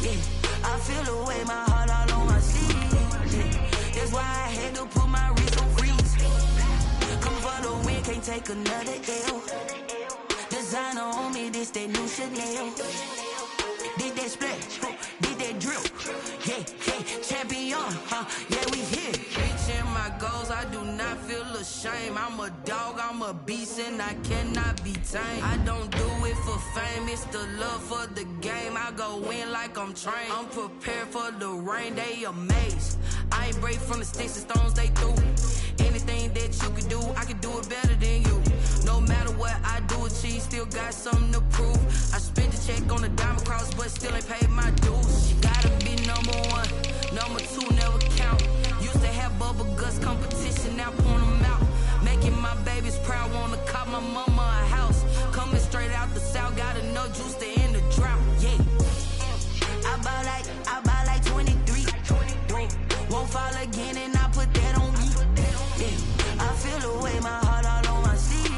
Yeah, I feel the way, my heart all on my sleeve. Yeah, that's why I had to put my wrist on freeze. Come for the win, can't take another L. Designer on me, this that new Chanel. Did that splash, did that drill. Yeah, champion, yeah, we here. Reaching my goals, I do not feel ashamed. I'm a dog, I'm a beast, and I cannot be tamed. I don't do it for fame, it's the love for the game. I go in like I'm trained. I'm prepared for the rain, they amazed. I ain't brave from the sticks and stones they threw. Anything that you can do, I can do it better than you. No matter what I do, achieve, still got something to prove. I spent the check on the diamond cross, but still ain't paid my dues. Gotta be number one, number two never count. Used to have bubble guts competition, now point them out. Making my babies proud, wanna cop my mama a house. Coming straight out the south, got enough juice to end the drought. Yeah, I buy like 23. Won't fall again, and I put that on me. Yeah, I feel the way, my heart all on my sleeve.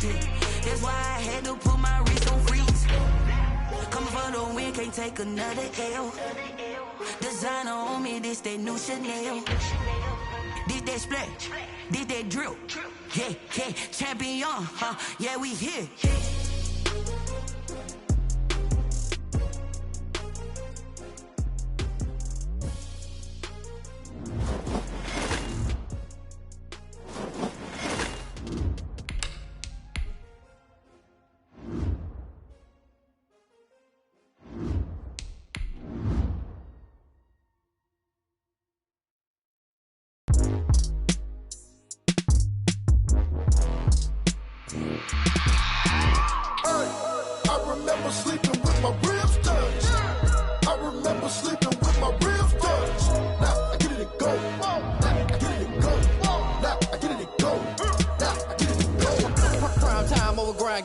Yeah, that's why I had to put my wrist on freeze. Coming for the win, can't take another L. Designer on me, this that new Chanel. Did that splash, did that drill. Yeah, champion, yeah, we here.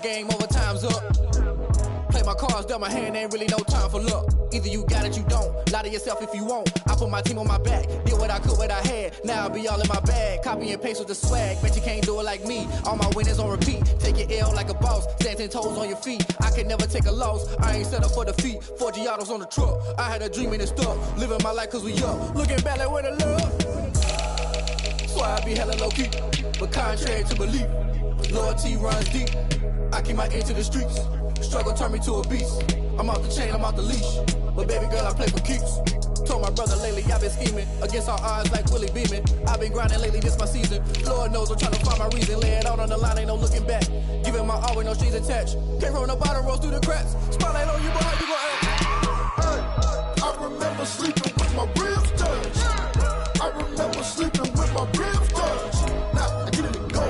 Game over, time's up. Play my cards, dealt my hand, ain't really no time for luck. Either you got it, you don't. Lie to yourself if you won't. I put my team on my back, did what I could, what I had. Now I'll be all in my bag. Copy and paste with the swag. Bet you can't do it like me. All my winners on repeat. Take your L like a boss. Stand 10 toes on your feet. I can never take a loss. I ain't set up for defeat. 4 Giottos on the truck. I had a dream and it's stuck. Living my life cause we up. Looking back like where the love. So I be hella low key. But contrary to belief, loyalty runs deep. I keep my ear to the streets. Struggle turned me to a beast. I'm off the chain, I'm off the leash. But baby girl, I play for keeps. Told my brother lately, I've been scheming. Against all odds like Willie Beeman. I've been grinding lately, this my season. Lord knows I'm trying to find my reason. Lay it out on the line, ain't no looking back. Giving my all with no strings attached. Came from the bottom, rose through the cracks. Spotlight on you, boy, how you gon' act? I remember sleeping with my ribs touched. I remember sleeping with my ribs touched. Now I get it and go.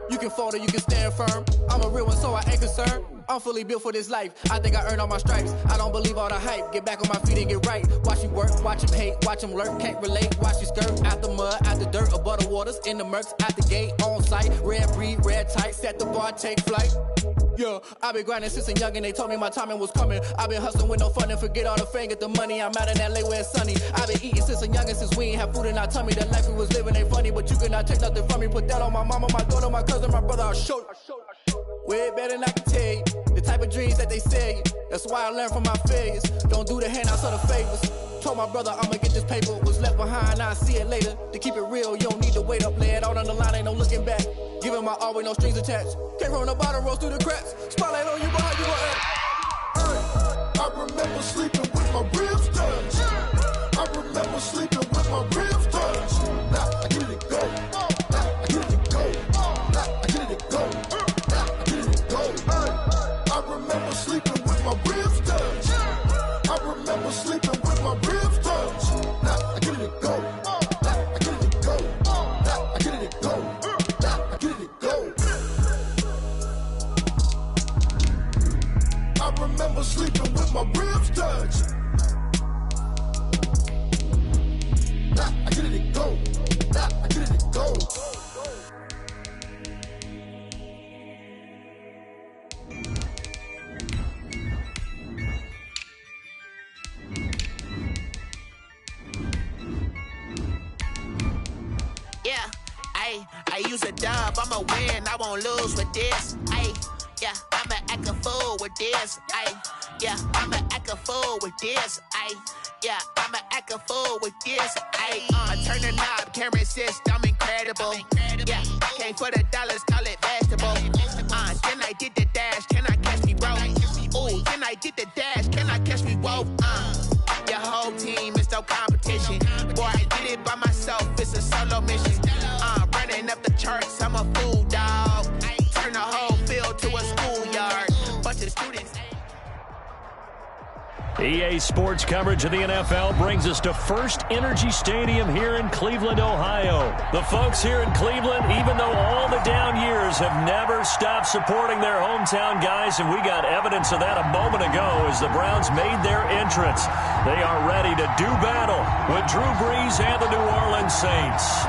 You can fold or you can stand firm. I'm a real one, so I ain't concerned. I'm fully built for this life. I think I earned all my stripes. I don't believe all the hype. Get back on my feet and get right. Watch you work, watch him hate, watch him lurk. Can't relate, watch you skirt. Out the mud, out the dirt, above the waters, in the murks, out the gate, on site. Red breed, red tight, set the bar, take flight. Yeah, I've been grinding since a young and they told me my timing was coming. I've been hustling with no fun and forget all the fame, get the money. I'm out in LA where it's sunny. I've been eating since a young and since we ain't have food in our tummy. The life we was living ain't funny, but you cannot take nothing from me. Put that on my mama, my daughter, my cousin, my brother, I'll show you. Way better than I can tell you. The type of dreams that they sell you. That's why I learned from my failures. Don't do the handouts or the favors. Told my brother I'ma get this paper. Was left behind, I'll see it later. To keep it real, you don't need to wait up. Lay it out on the line, ain't no looking back. Giving my all with no strings attached. Came from the bottom, rose through the cracks. Spotlight on you, boy, how you gon' act? I remember sleeping with my ribs touched. I remember sleeping with my ribs touched. Now I get it and go. Now I get it and go. Now I get it and go. Now I get it and go. I remember sleeping with my ribs touched. I remember sleeping with my ribs touched. Now I get it and go. Now I get it and go. Now I get it and go. Now I get it and go. I remember sleeping with my ribs touched. Now I get it and go. Now I get it and go. Yeah, I use a dub, I'ma win, I won't lose with this. Ay, Yeah, I'ma act a fool with this. Yeah, I'ma act a fool with this. Yeah, I'ma act a fool with this. I turn the knob, can't resist, I'm incredible. Yeah, came for the dollars, call it vegetable. Then I did the dash, can I catch me, bro? Ooh, then I did the dash, can I catch me, whoa? Your whole team is no competition. Boy, I did it by myself, it's a solo mission. Running up the charts, I'm a fool, dog. Turn the whole field to a schoolyard. Bunch of students. EA Sports coverage of the NFL brings us to First Energy Stadium here in Cleveland, Ohio. The folks here in Cleveland, even though all the down years, have never stopped supporting their hometown guys, and we got evidence of that a moment ago as the Browns made their entrance. They are ready to do battle with Drew Brees and the New Orleans Saints.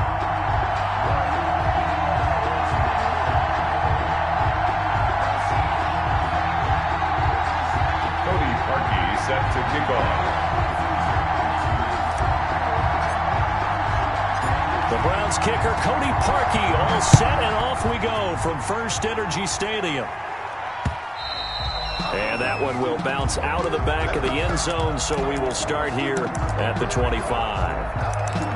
Set to kick off. The Browns kicker, Cody Parkey, all set, and off we go from First Energy Stadium. And that one will bounce out of the back of the end zone, so we will start here at the 25.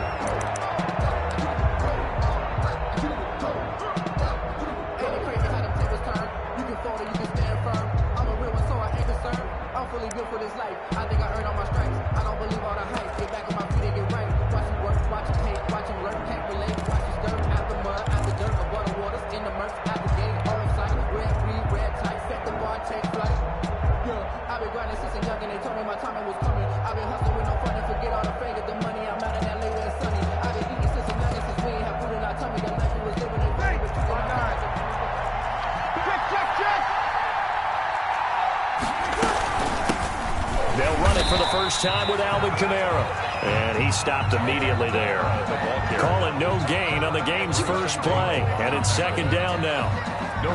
For the first time with Alvin Kamara. And he stopped immediately there. Call it no gain on the game's first play. And it's second down now.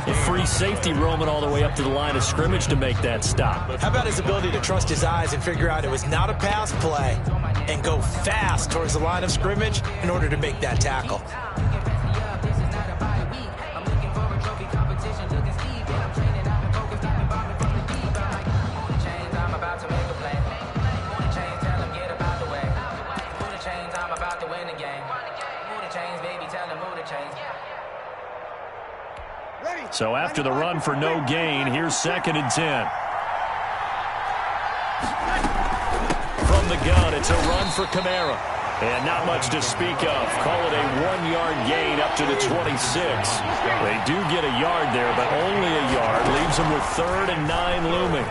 A free safety roaming all the way up to the line of scrimmage to make that stop. How about his ability to trust his eyes and figure out it was not a pass play and go fast towards the line of scrimmage in order to make that tackle. So after the run for no gain, here's second and 10. From the gun, it's a run for Kamara. And not much to speak of. Call it a 1-yard gain up to the 26. They do get a yard there, but only a yard. Leaves them with 3rd and 9 looming.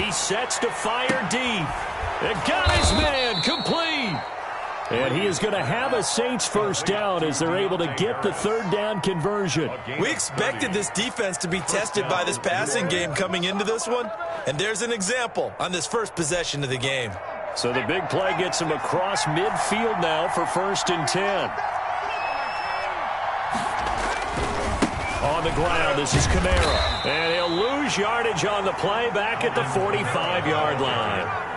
He sets to fire deep. And got his man complete. And he is going to have a Saints first down as they're able to get the third down conversion. We expected this defense to be tested by this passing game coming into this one. And there's an example on this first possession of the game. So the big play gets him across midfield now for 1st and 10. On the ground, this is Kamara. And he'll lose yardage on the play back at the 45-yard line.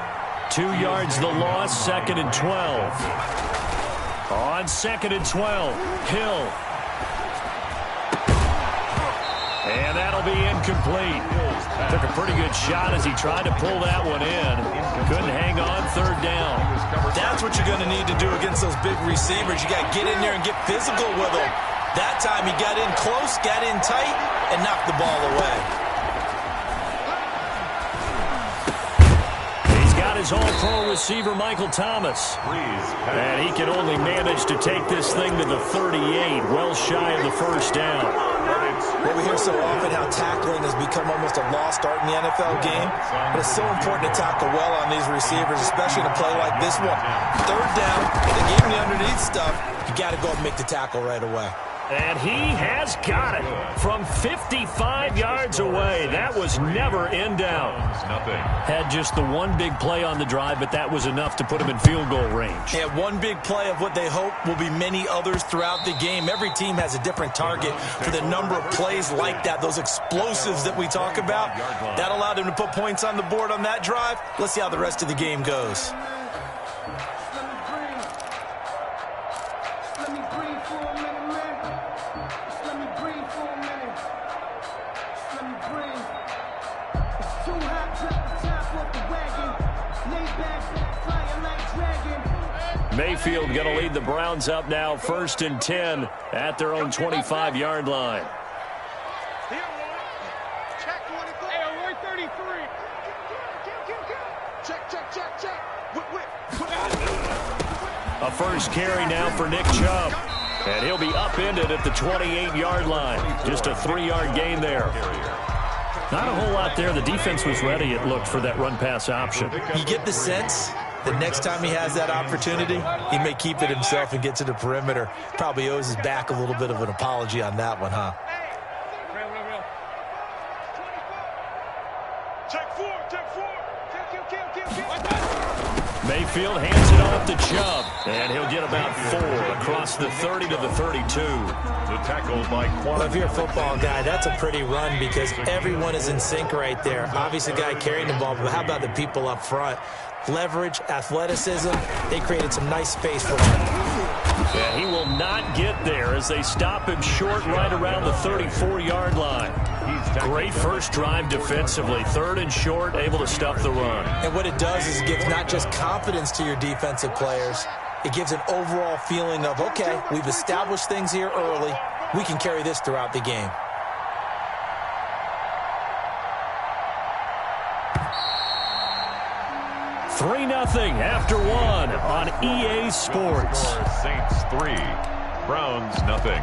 2 yards the loss, 2nd and 12. On 2nd and 12, Hill. And that'll be incomplete. Took a pretty good shot as he tried to pull that one in. Couldn't hang on, 3rd down. That's what you're going to need to do against those big receivers. You got to get in there and get physical with them. That time he got in close, got in tight, and knocked the ball away. His all-pro receiver, Michael Thomas. And he can only manage to take this thing to the 38, well shy of the first down. Well, we hear so often how tackling has become almost a lost art in the NFL game, but it's so important to tackle well on these receivers, especially in a play like this one. 3rd down, they gave him the underneath stuff. You got to go and make the tackle right away. And he has got it from 55 yards away. That was never in down. Had just the one big play on the drive, but that was enough to put him in field goal range. Yeah, one big play of what they hope will be many others throughout the game. Every team has a different target for the number of plays like that, those explosives that we talk about. That allowed him to put points on the board on that drive. Let's see how the rest of the game goes. Mayfield going to lead the Browns up now 1st and 10 at their own 25-yard line. A first carry now for Nick Chubb. And he'll be upended at the 28-yard line. Just a 3-yard gain there. Not a whole lot there. The defense was ready, it looked, for that run-pass option. You get the sense that next time he has that opportunity, he may keep it himself and get to the perimeter. Probably owes his back a little bit of an apology on that one, huh? Mayfield hands it off to Chubb, and he'll get about 4 across the 30 to the 32. The tackle by Quan. Well, if you're a football guy, that's a pretty run because everyone is in sync right there. Obviously, the guy carrying the ball, but how about the people up front? Leverage, athleticism, they created some nice space for him. Yeah, he will not get there as they stop him short right around the 34-yard line. Great first drive defensively. 3rd and short, able to stop the run. And what it does is it gives not just confidence to your defensive players, it gives an overall feeling of, okay, we've established things here early. We can carry this throughout the game. $3-0 after 1 on EA Sports. Saints 3, Browns 0.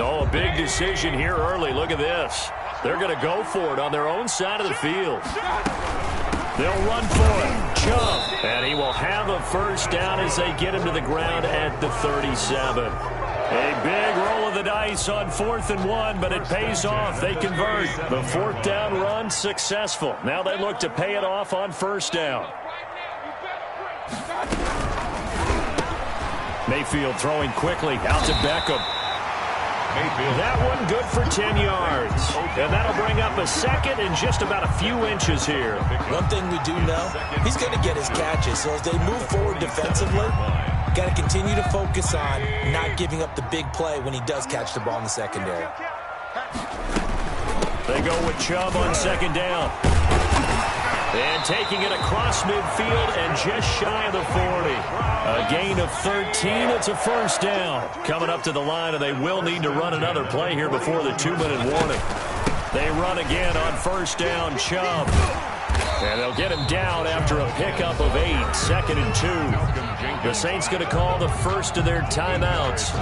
Oh, a big decision here early. Look at this. They're going to go for it on their own side of the field. They'll run for it. Chubb. And he will have a first down as they get him to the ground at the 37. A big roll of the dice on 4th and 1, but it pays off. They convert. The 4th down run successful. Now they look to pay it off on 1st down. Mayfield throwing quickly out to Beckham. Mayfield. That one good for 10 yards. And that'll bring up a 2nd and just about a few inches here. One thing we do know, he's going to get his catches. So as they move forward defensively, got to continue to focus on not giving up the big play when he does catch the ball in the secondary. They go with Chubb on 2nd down. And taking it across midfield and just shy of the 40. A gain of 13. It's a first down. Coming up to the line, and they will need to run another play here before the 2-minute warning. They run again on 1st down, Chubb. And they'll get him down after a pickup of 8. 2nd and 2. The Saints going to call the first of their timeouts.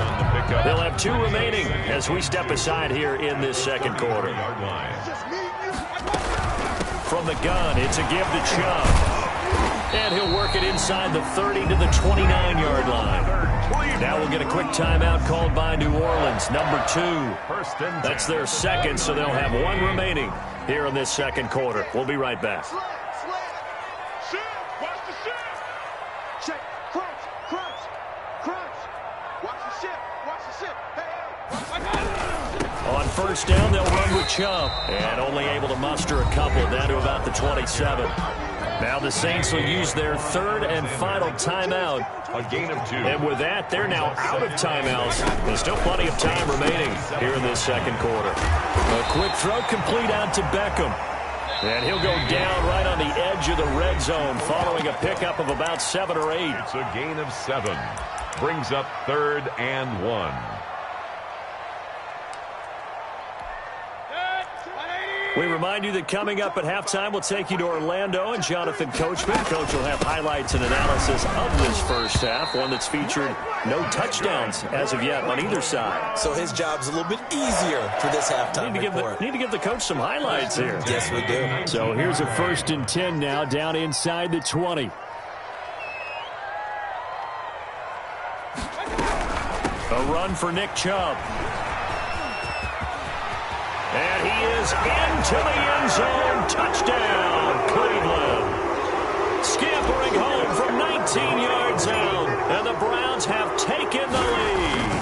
They'll have 2 remaining as we step aside here in this 2nd quarter. From the gun, it's a give to Chubb. And he'll work it inside the 30 to the 29-yard line. Now we'll get a quick timeout called by New Orleans, number 2. That's their 2nd, so they'll have 1 remaining here in this 2nd quarter. We'll be right back. On 1st down, they'll run with Chubb. And only able to muster a couple down to about the 27. Now the Saints will use their 3rd and final timeout. A gain of 2. And with that, they're now out of timeouts. There's still plenty of time remaining here in this 2nd quarter. A quick throw complete out to Beckham. And he'll go down right on the edge of the red zone following a pickup of about 7 or 8. It's a gain of 7. Brings up 3rd and 1. We remind you that coming up at halftime, we'll take you to Orlando and Jonathan Coachman. Coach will have highlights and analysis of this first half, one that's featured no touchdowns as of yet on either side. So his job's a little bit easier for this halftime report. Need to give the coach some highlights here. Yes, we do. So here's a 1st and 10 now, down inside the 20. A run for Nick Chubb. And he is into the end zone. Touchdown, Cleveland. Scampering home from 19 yards out. And the Browns have taken the lead.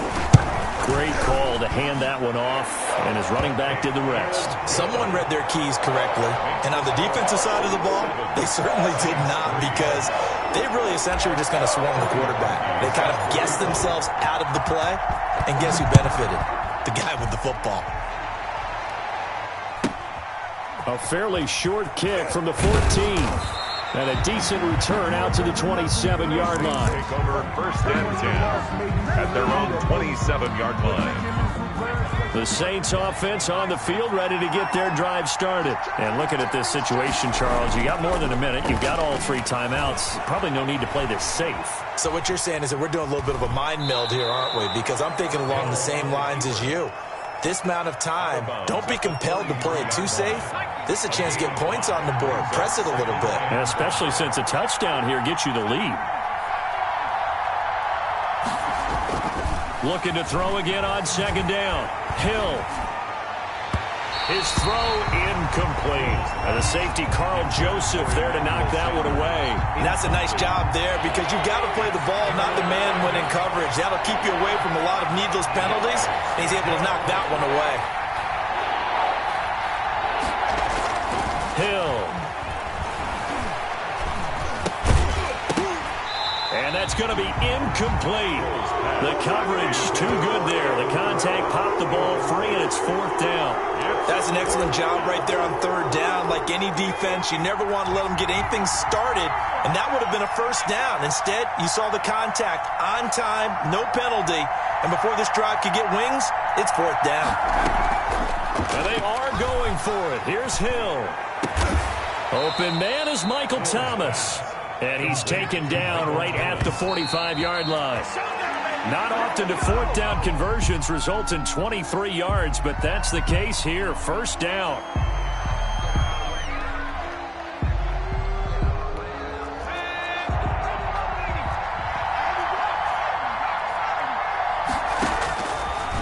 Great call to hand that one off. And his running back did the rest. Someone read their keys correctly. And on the defensive side of the ball, they certainly did not, because they really essentially were just going to swarm the quarterback. They kind of guessed themselves out of the play. And guess who benefited? The guy with the football. A fairly short kick from the 14. And a decent return out to the 27-yard line. Take over 1st and 10 at their own 27-yard line. The Saints offense on the field, ready to get their drive started. And looking at this situation, Charles, you got more than a minute. You've got all 3 timeouts. Probably no need to play this safe. So what you're saying is that we're doing a little bit of a mind meld here, aren't we? Because I'm thinking along the same lines as you. This amount of time, don't be compelled to play it too safe. This is a chance to get points on the board. Press it a little bit. And especially since a touchdown here gets you the lead. Looking to throw again on 2nd down. Hill. His throw incomplete. And the safety, Carl Joseph, there to knock that one away. And that's a nice job there because you've got to play the ball, not the man when in coverage. That'll keep you away from a lot of needless penalties. And he's able to knock that one away. Hill. And that's going to be incomplete. The coverage too good there. The contact popped the ball free, and it's 4th down. That's an excellent job right there on 3rd down. Like any defense, you never want to let them get anything started, and that would have been a 1st down. Instead, you saw the contact on time, no penalty, and before this drive could get wings, it's 4th down. And they are going for it. Here's Hill. Open man is Michael Thomas. And he's taken down right at the 45-yard line. Not often do 4th down conversions result in 23 yards, but that's the case here. 1st down.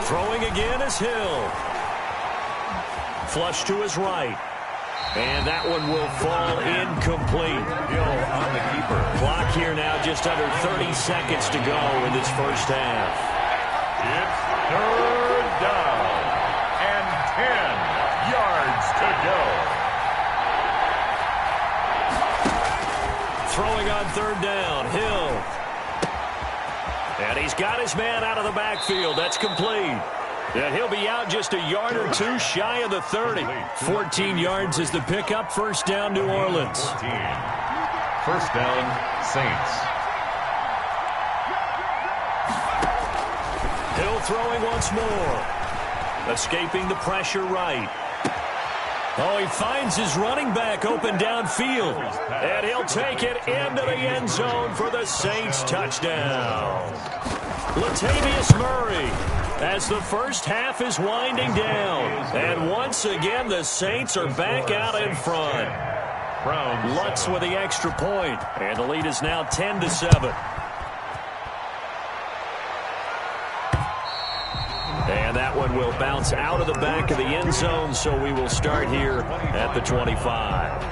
Throwing again is Hill. Flush to his right. And that one will fall incomplete. Hill on the keeper. Clock here now, just under 30 seconds to go in this 1st half. It's 3rd down and 10 yards to go. Throwing on 3rd down, Hill. And he's got his man out of the backfield. That's complete. And he'll be out just a yard or 2 shy of the 30. 14 yards is the pickup. 1st down, New Orleans. 14. 1st down, Saints. Hill throwing once more. Escaping the pressure right. Oh, he finds his running back open downfield. And he'll take it into the end zone for the Saints touchdown. Latavius Murray. As the 1st half is winding down. And once again, the Saints are back out in front. Lutz with the extra point. And the lead is now 10-7. And that one will bounce out of the back of the end zone, so we will start here at the 25.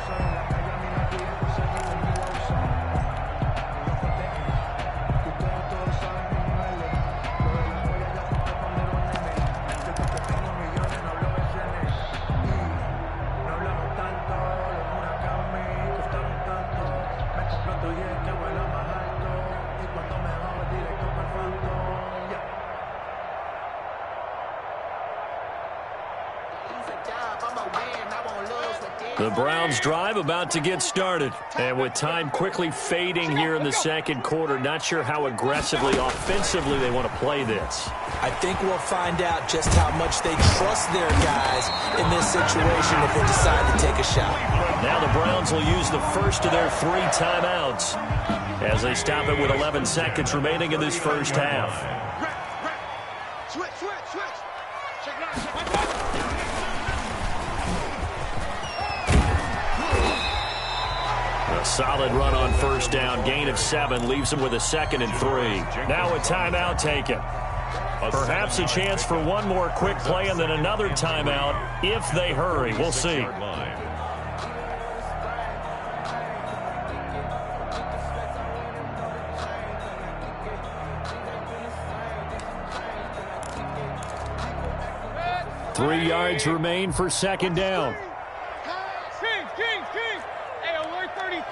The Browns drive about to get started. And with time quickly fading here in the 2nd quarter, not sure how aggressively, offensively they want to play this. I think we'll find out just how much they trust their guys in this situation if they decide to take a shot. Now the Browns will use the first of their 3 timeouts as they stop it with 11 seconds remaining in this 1st half. A solid run on 1st down. Gain of 7 leaves him with a 2nd and 3. Now a timeout taken. Perhaps a chance for one more quick play and then another timeout if they hurry. We'll see. 3 yards remain for 2nd down. Hey, alert 33.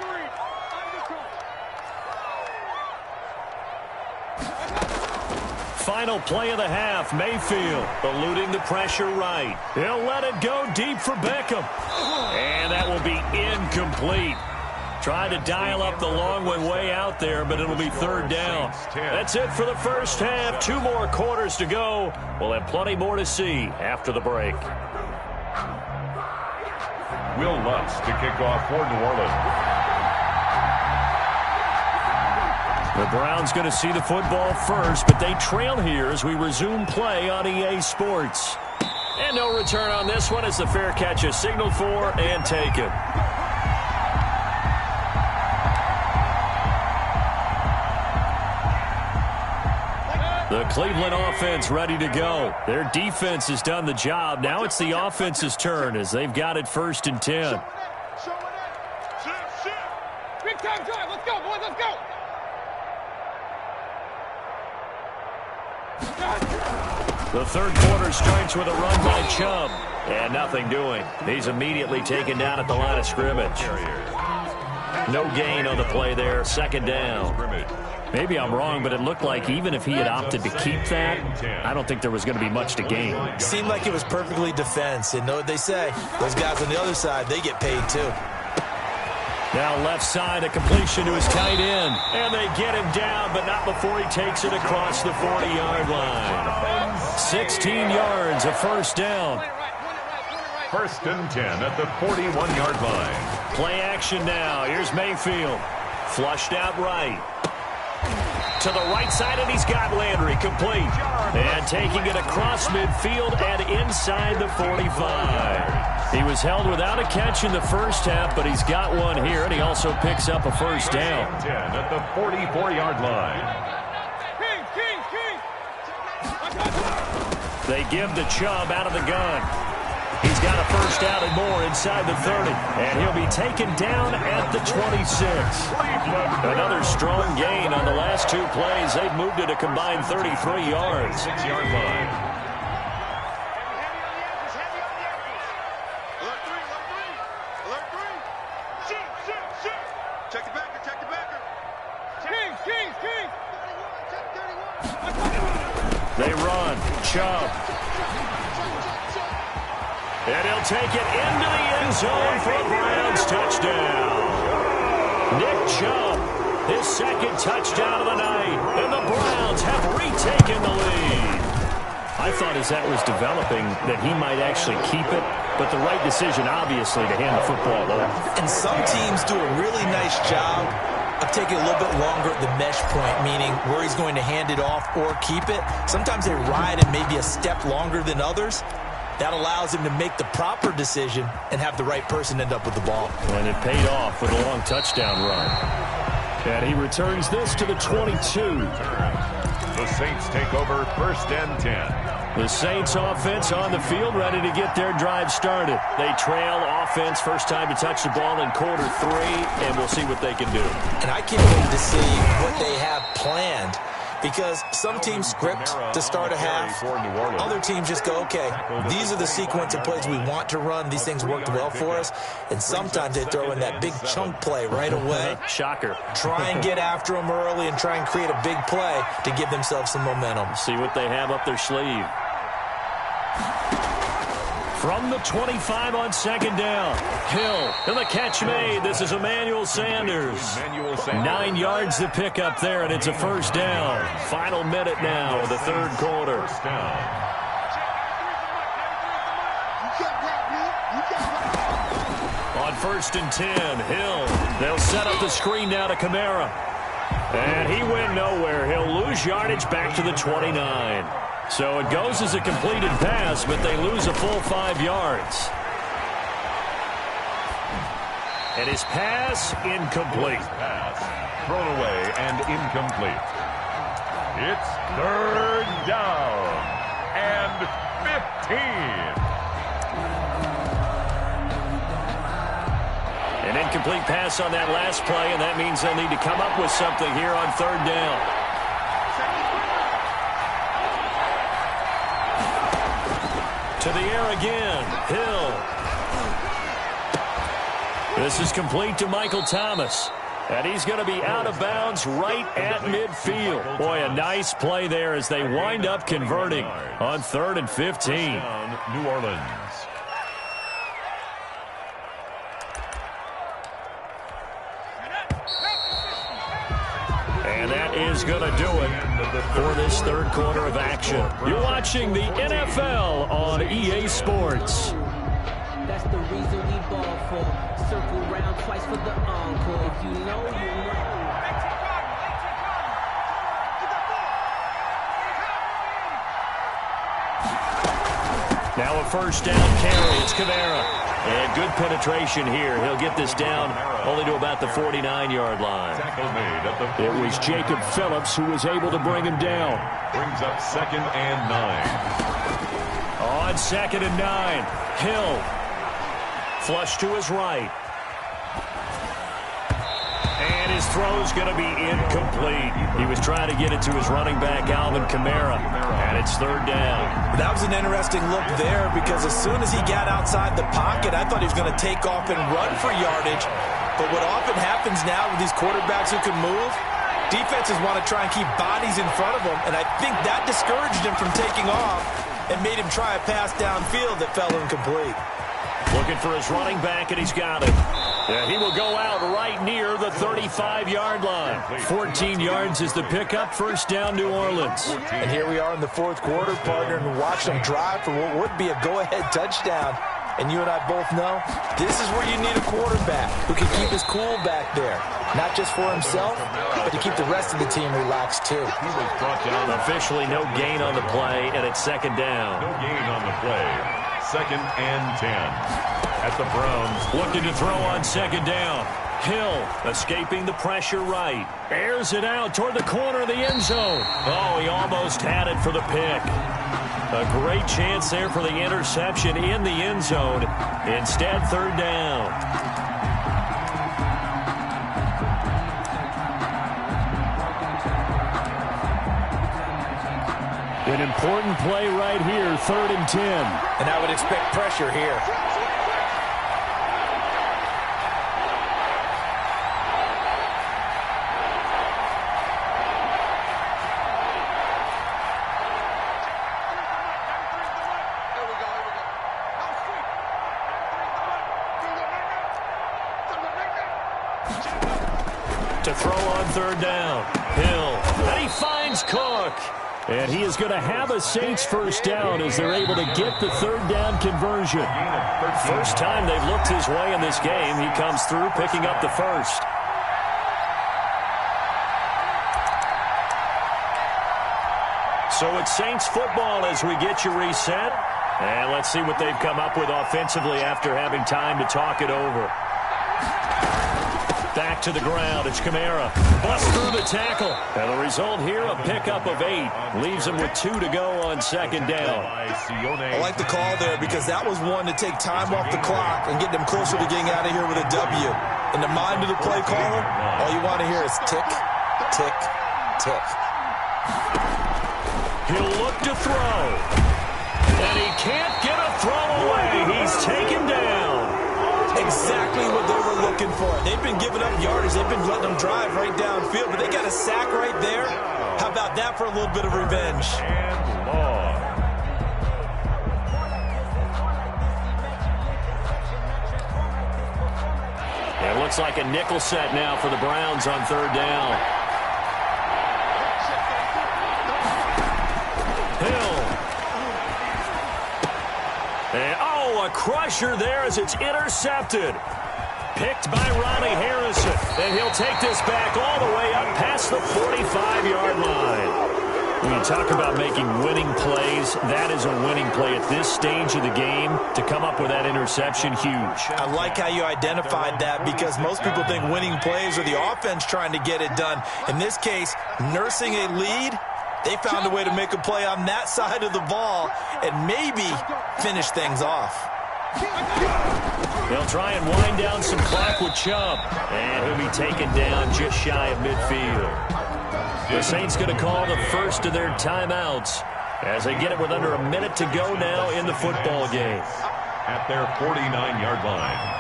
final play of the half. Mayfield eluding the pressure right. He'll let it go deep for Beckham. And that will be incomplete. Tried to dial up the long one way out there, but it'll be third down. That's it for the first half. 2 more quarters to go. We'll have plenty more to see after the break. Will Lutz to kick off for New Orleans. The Browns going to see the football first, but they trail here as we resume play on EA Sports. And no return on this one as the fair catch is signaled for and taken. The Cleveland offense ready to go. Their defense has done the job. Now it's the offense's turn as they've got it 1st and 10. Big time drive. Let's go, boys. Let's go. The third quarter starts with a run by Chubb. And nothing doing. He's immediately taken down at the line of scrimmage. No gain on the play there. 2nd down. Maybe I'm wrong, but it looked like even if he had opted to keep that, I don't think there was going to be much to gain. Seemed like it was perfectly defense. And know what they say? Those guys on the other side, they get paid too. Now left side, a completion to his tight end. And they get him down, but not before he takes it across the 40-yard line. 16 yards, a first down. 1st and 10 at the 41-yard line. Play action now. Here's Mayfield. Flushed out right. To the right side, and he's got Landry complete. And taking it across midfield and inside the 45. He was held without a catch in the first half, but he's got one here, and he also picks up a first down. 10 at the 44-yard line. They give the Chubb out of the gun. He's got a first down and more inside the 30. And he'll be taken down at the 26. Another strong gain on the last 2 plays. They've moved it a combined 33 yards. 6-yard line. They run. Chubb. And he'll take it into the end zone for a Browns touchdown. Nick Chubb, his 2nd touchdown of the night. And the Browns have retaken the lead. I thought as that was developing that he might actually keep it, but the right decision, obviously, to hand the football off. And some teams do a really nice job of taking a little bit longer at the mesh point, meaning where he's going to hand it off or keep it. Sometimes they ride it maybe a step longer than others. That allows him to make the proper decision and have the right person end up with the ball. And it paid off with a long touchdown run. And he returns this to the 22. The Saints take over 1st and 10. The Saints offense on the field, ready to get their drive started. They trail offense, first time to touch the ball in quarter 3, and we'll see what they can do. And I can't wait to see what they have planned, because some teams script to start a half. Other teams just go, okay, these are the sequence of plays we want to run. These things worked well for us. And sometimes they throw in that big chunk play right away. Shocker. Try and get after them early and try and create a big play to give themselves some momentum. See what they have up their sleeve. From the 25 on 2nd down. Hill, and the catch made. This is Emmanuel Sanders. 9 yards to pick up there, and it's a first down. Final minute now of the 3rd quarter. On 1st and 10, Hill. They'll set up the screen now to Kamara. And he went nowhere. He'll lose yardage back to the 29. So it goes as a completed pass, but they lose a full 5 yards. And his pass, incomplete. Pass thrown away and incomplete. It's 3rd down and 15. An incomplete pass on that last play, and that means they'll need to come up with something here on 3rd down. To the air again. Hill. This is complete to Michael Thomas. And he's going to be out of bounds right at midfield. Boy, a nice play there as they wind up converting on 3rd and 15. New Orleans. And that is going to do it for this third quarter of action. You're watching the NFL on EA Sports. That's the reason we ball for. Circle round twice for the encore. If you know, you know. Now a first down carry. It's Kamara. And good penetration here. He'll get this down only to about the 49-yard line. It was Jacob Phillips who was able to bring him down. Brings up 2nd and 9. On 2nd and 9, Hill. Flush to his right. And his throw's going to be incomplete. He was trying to get it to his running back, Alvin Kamara. And it's 3rd down. That was an interesting look there because as soon as he got outside the pocket, I thought he was going to take off and run for yardage. But what often happens now with these quarterbacks who can move, defenses want to try and keep bodies in front of them. And I think that discouraged him from taking off and made him try a pass downfield that fell incomplete. Looking for his running back, and he's got it. Yeah, he will go out right near the 35-yard line. 14 yards is the pickup. First down, New Orleans. And here we are in the 4th quarter, partner, and watch them drive for what would be a go-ahead touchdown. And you and I both know this is where you need a quarterback who can keep his cool back there. Not just for himself, but to keep the rest of the team relaxed, too. He was brought down. Officially no gain on the play, and it's 2nd down. No gain on the play. 2nd and 10 at the Browns. Looking to throw on 2nd down. Hill escaping the pressure right. Airs it out toward the corner of the end zone. Oh, he almost had it for the pick. A great chance there for the interception in the end zone. Instead, 3rd down. An important play right here, 3rd and 10. And I would expect pressure here. To throw on 3rd down. Hill. And he finds Cook. And he is going to have a Saints first down as they're able to get the 3rd down conversion. First time they've looked his way in this game. He comes through picking up the first. So it's Saints football as we get you reset. And let's see what they've come up with offensively after having time to talk it over. Back to the ground. It's Kamara. Busts through the tackle. And the result here, a pickup of 8. Leaves him with 2 to go on 2nd down. I like the call there because that was one to take time off the clock and get them closer to getting out of here with a W. In the mind of the play caller, all you want to hear is tick, tick, tick. He'll look to throw. And he can't get a throw away. He's taken down. Exactly what they were looking for. They've been giving up yardage. They've been letting them drive right downfield, but they got a sack right there. How about that for a little bit of revenge? And long. It looks like a nickel set now for the Browns on 3rd down. Hill. And, oh, a crusher there as it's intercepted. Picked by Ronnie Harrison. And he'll take this back all the way up past the 45-yard line. When you talk about making winning plays, that is a winning play at this stage of the game. To come up with that interception, huge. I like how you identified that because most people think winning plays are the offense trying to get it done. In this case, nursing a lead, they found a way to make a play on that side of the ball and maybe finish things off. They'll try and wind down some clock with Chubb. And he'll be taken down just shy of midfield. The Saints going to call the first of their timeouts as they get it with under a minute to go now in the football game. At their 49-yard line.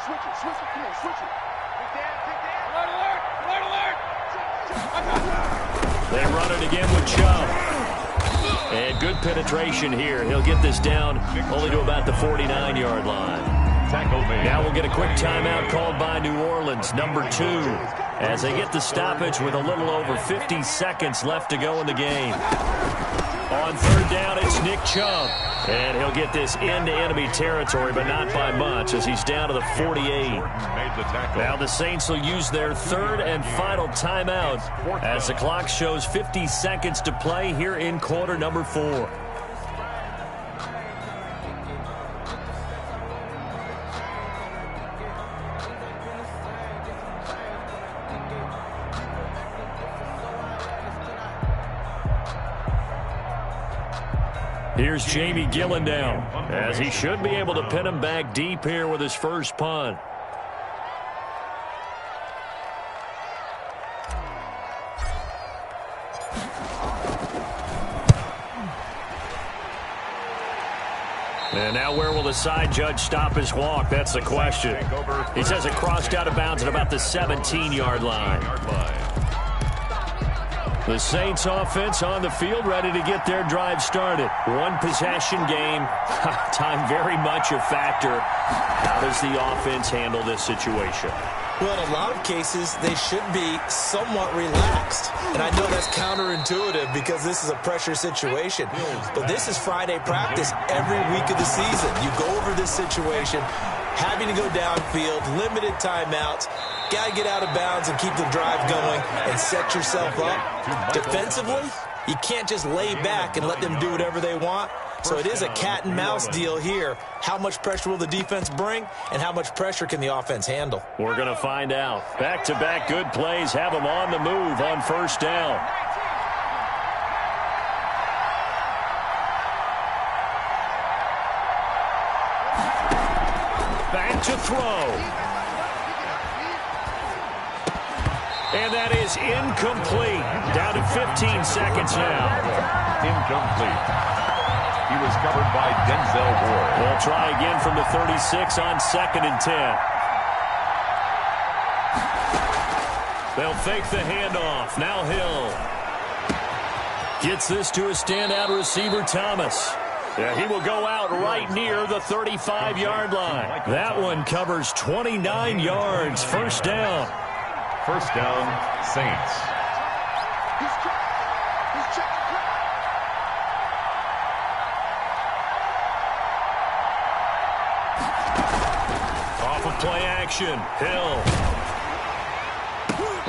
Switch it. Come on, switch it. Take that. Alert. They run it again with Chubb. And good penetration here. He'll get this down only to about the 49-yard line. Now we'll get a quick timeout called by New Orleans, number 2, as they get the stoppage with a little over 50 seconds left to go in the game. On third down, it's Nick Chubb. And he'll get this into enemy territory, but not by much, as he's down to the 48. Now the Saints will use their third and final timeout as the clock shows 50 seconds to play here in quarter number 4. Here's Jamie Gillen down, as he should be able to pin him back deep here with his first punt. And now where will the side judge stop his walk? That's the question. He says it crossed out of bounds at about the 17-yard line. The Saints offense on the field, ready to get their drive started. One possession game. Time very much a factor. How does the offense handle this situation? Well, in a lot of cases, they should be somewhat relaxed. And I know that's counterintuitive because this is a pressure situation. But this is Friday practice every week of the season. You go over this situation, having to go downfield, limited timeouts. Got to get out of bounds and keep the drive going and set yourself up. Defensively, you can't just lay back and let them do whatever they want. So it is a cat and mouse deal here. How much pressure will the defense bring, and how much pressure can the offense handle? We're going to find out. Back-to-back good plays have them on the move on first down. Back to throw. And that is incomplete. Down to 15 seconds now. Incomplete. He was covered by Denzel Ward. They'll try again from the 36 on 2nd and 10. They'll fake the handoff. Now Hill gets this to a standout receiver, Thomas. Yeah, he will go out right near the 35-yard line. That one covers 29 yards. First down. First down, Saints. Off of play action, Hill.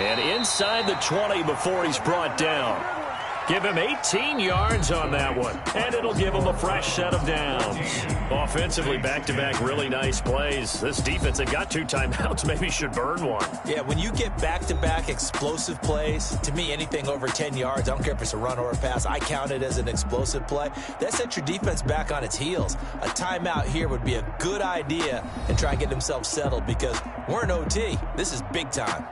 And inside the 20 before he's brought down. Give him 18 yards on that one, and it'll give him a fresh set of downs. Offensively, back-to-back really nice plays. This defense that got 2 timeouts maybe should burn one. Yeah, when you get back-to-back explosive plays, to me, anything over 10 yards, I don't care if it's a run or a pass, I count it as an explosive play. That sets your defense back on its heels. A timeout here would be a good idea and try and get themselves settled because we're in OT. This is big time.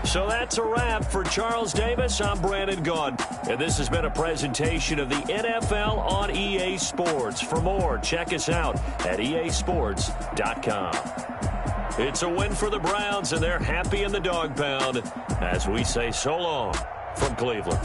So that's a wrap for Charles Davis. I'm Brandon Gaudin, and this has been a presentation of the NFL on EA Sports. For more, check us out at easports.com. It's a win for the Browns, and they're happy in the dog pound as we say so long from Cleveland.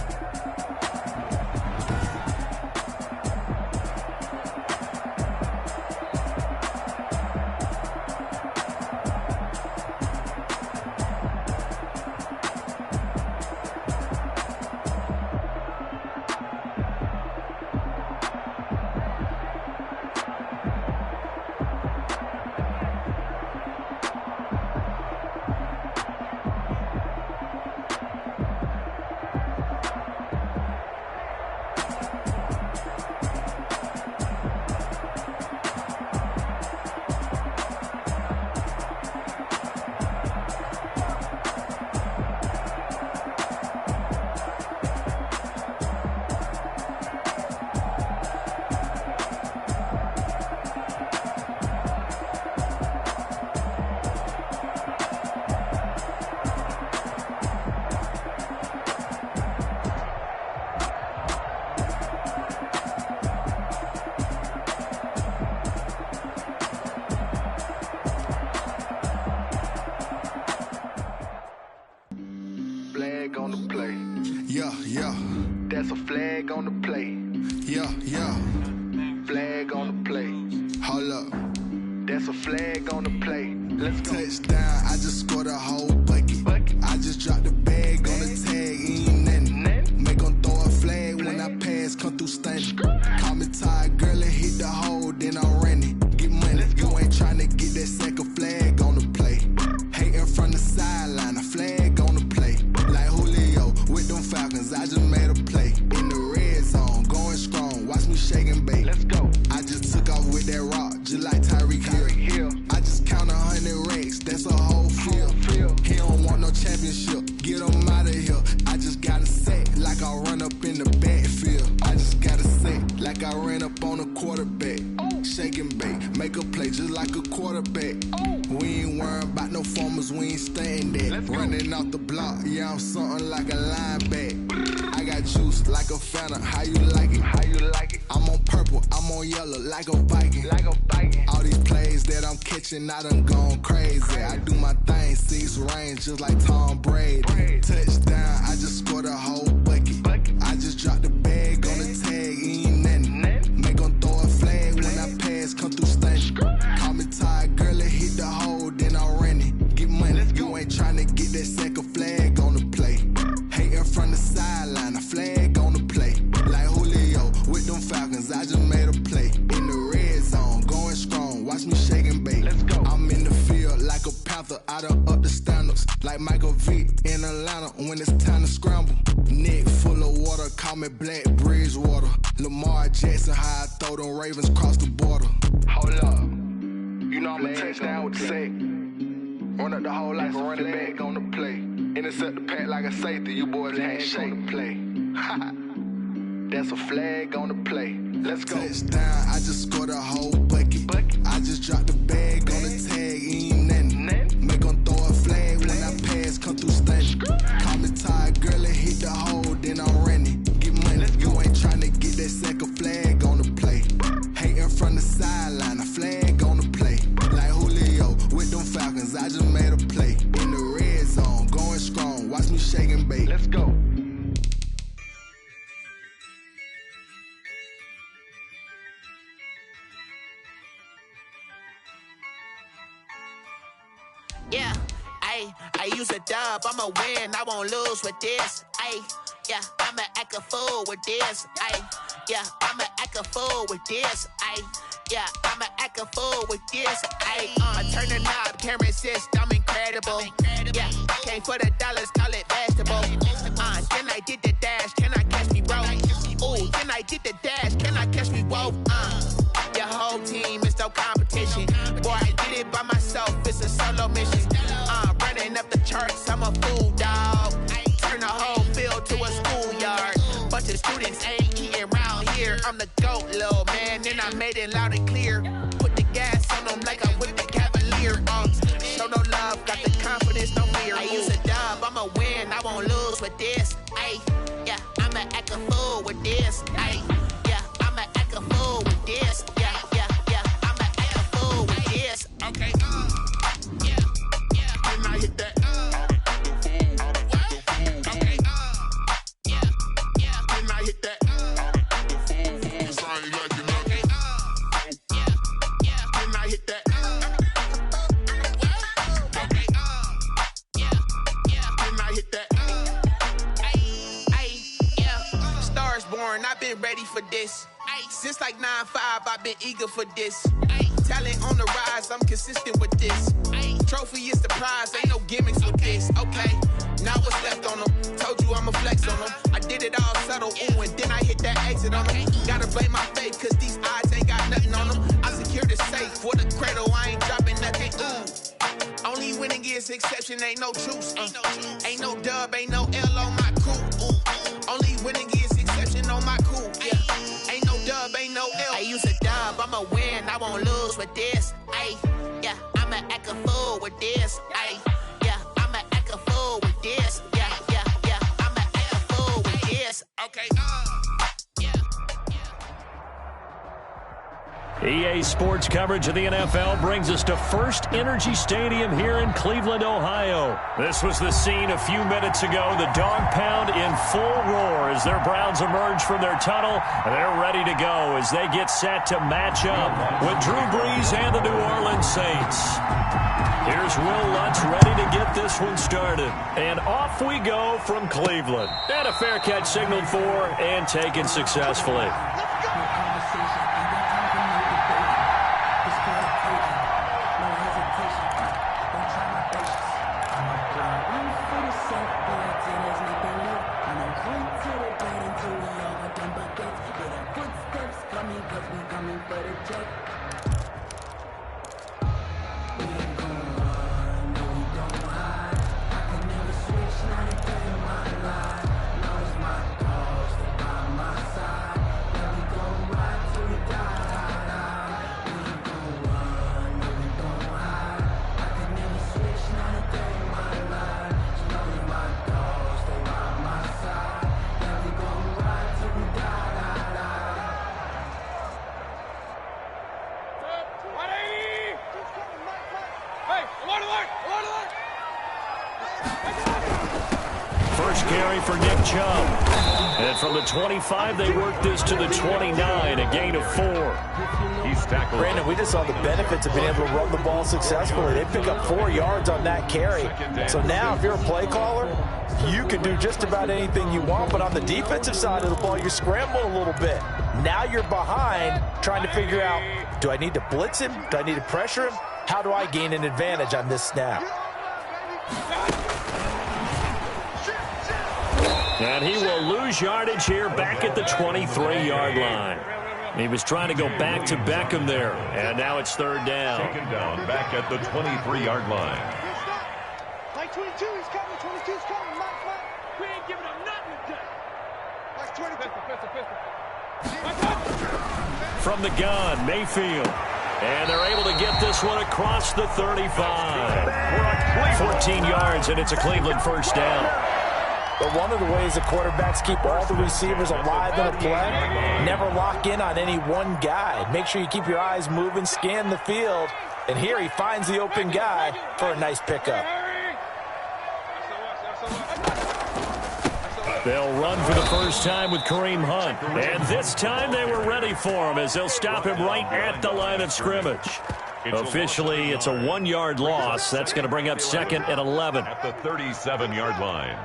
That's a flag on the play. Yeah. Flag on the play. Hold up. That's a flag on the play. Let's go. Touchdown, I just scored a whole bucket. I just dropped the bag on the tag, ain't nothing. Make them throw a flag when I pass, come through stunning. Call me tired, girl, and hit the hole, then I'm running. Get money, you ain't tryna get that second flag on the play. Hating from the sideline, a flag on the play. Like Julio with them Falcons, I just made a play. In the red zone, going strong, watch me shake and bake. Let's go. I just took off with that rock, just like Tyreek Hill. I just count 100 racks, that's a whole field. He don't want no championship, get him out of here. I just gotta say, like I run up in the backfield. I just gotta say, like I ran up on a quarterback. Shake and bake, make a play just like a quarterback. We ain't worrying about no formers, we ain't staying there. Running off the block, yeah, I'm something like a linebacker. I got juice like a Fanta, how you like it? I'm on purple, I'm on yellow like a Viking. All these plays that I'm catching, I done gone crazy. I do my thing, 6 range just like Tom Brady. Touchdown, I just scored a whole bucket. I just dropped the bag on the tag, ain't nothing. Make them throw a flag when I pass, come through stunning. Call me tired, girl, and hit the hole, then I'm running. Get money, you ain't tryna get that second flag on the play. Hating from the sideline, a flag on the play. Like Julio with them Falcons, I just made a play. In the red zone, going strong, watch me shake and bake. Let's go. I'm in the field like a Panther, I done up the standards. Like Michael Vick in Atlanta when it's time to scramble. Neck full of water, call me Black Bridgewater. Lamar Jackson, how I throw them Ravens cross the border. Hold up. You know I'm a touchdown with the sack. Run up the whole like a running back on the play. Intercept the pack like a safety. You boys ain't shake the play. That's a flag on the play. Let's go. Touchdown, I just scored a whole bucket. I just dropped the bag on the tag, ain't nothing. Make them throw a flag when I pass, come through stunning. Call me tired, girl, and hit the hole, then I'm running. Get money, you ain't tryna get that second flag on the play. Hating from the sideline, a flag on the play. Like Julio with them Falcons, I just made a play. In the red zone, going strong, watch me shake and bake. Let's go. Yeah, I use a dub, I'ma win, I won't lose with this. Yeah, I'ma act a fool with this. Yeah, I'ma act a fool with this. Yeah, I'ma act a fool with this. I turn the knob, camera assist, I'm incredible. Yeah, came for the dollars, call it vegetable. Then I did the dash, can I catch me, bro? Ooh, then I did the dash, can I catch me, whoa? Your whole team is no competition. Boy, I did it by myself, it's a solo mission. Running up the charts, I'm a fool, dog. Turn the whole field to a schoolyard. Bunch of students ain't eating round here. I'm the GOAT, little man, and I made it loud and clear. Put the gas on them like I'm with the Cavalier. Show no love, got the confidence, no fear. I use a dub, I'ma win, I won't lose with this. Yeah, I'ma act a fool with this. Yeah, I'ma act a fool with this. Yeah, I'ma act a fool with this. Okay, yeah, can I hit that? Okay, yeah, can I hit that? Can I hit that? Okay, can I hit that? Yeah, stars born, I've been ready for this. Since like 9-5, I've been eager for this. Talent on the rise, I'm consistent with this. Trophy is the prize, ain't no gimmicks with this. Okay, now what's left on them? Told you I'ma flex on them. I did it all subtle, ooh, and then I hit that exit on them. Gotta blame my faith, cause these odds ain't got nothing on them. I secured the safe for the cradle, I ain't dropping nothing, ooh. Only winning is exception, ain't no truce. Ain't no dub, ain't no L on my crew. Only winning is exception on my cool. Yeah, ain't no dub, ain't no L. I use a dub, I'ma win, I won't lose with this. Yeah, I'ma act a fool with this. Yeah, I'ma act a fool with this. Yeah, I'ma act a fool with this. Okay, yeah. EA Sports coverage of the NFL brings us to First Energy Stadium here in Cleveland, Ohio. This was the scene a few minutes ago. The dog pound in full roar as their Browns emerge from their tunnel. They're ready to go as they get set to match up with Drew Brees and the New Orleans Saints. Here's Will Lutz ready to get this one started. And off we go from Cleveland. And a fair catch signaled for and taken successfully. First carry for Nick Chubb. And from the 25, they work this to the 29, a gain of 4. He's tackled. Brandon, we just saw the benefits of being able to run the ball successfully. They pick up 4 yards on that carry. So now if you're a play caller, you can do just about anything you want. But on the defensive side of the ball, you scramble a little bit. Now you're behind trying to figure out, do I need to blitz him? Do I need to pressure him? How do I gain an advantage on this snap? And he will lose yardage here back at the 23-yard line. He was trying to go back to Beckham there, and now it's third down. Taken down back at the 23-yard line. Like 22, he's coming. 22's coming. Mike. We ain't giving him nothing today. Like 20. From the gun, Mayfield. And they're able to get this one across the 35. 14 yards, and it's a Cleveland first down. But one of the ways the quarterbacks keep all the receivers alive in a play, never lock in on any one guy. Make sure you keep your eyes moving, scan the field. And here he finds the open guy for a nice pickup. They'll run for the first time with Kareem Hunt. And this time they were ready for him as they'll stop him right at the line of scrimmage. Officially, it's a 1-yard loss. That's going to bring up second and 11. At the 37-yard line.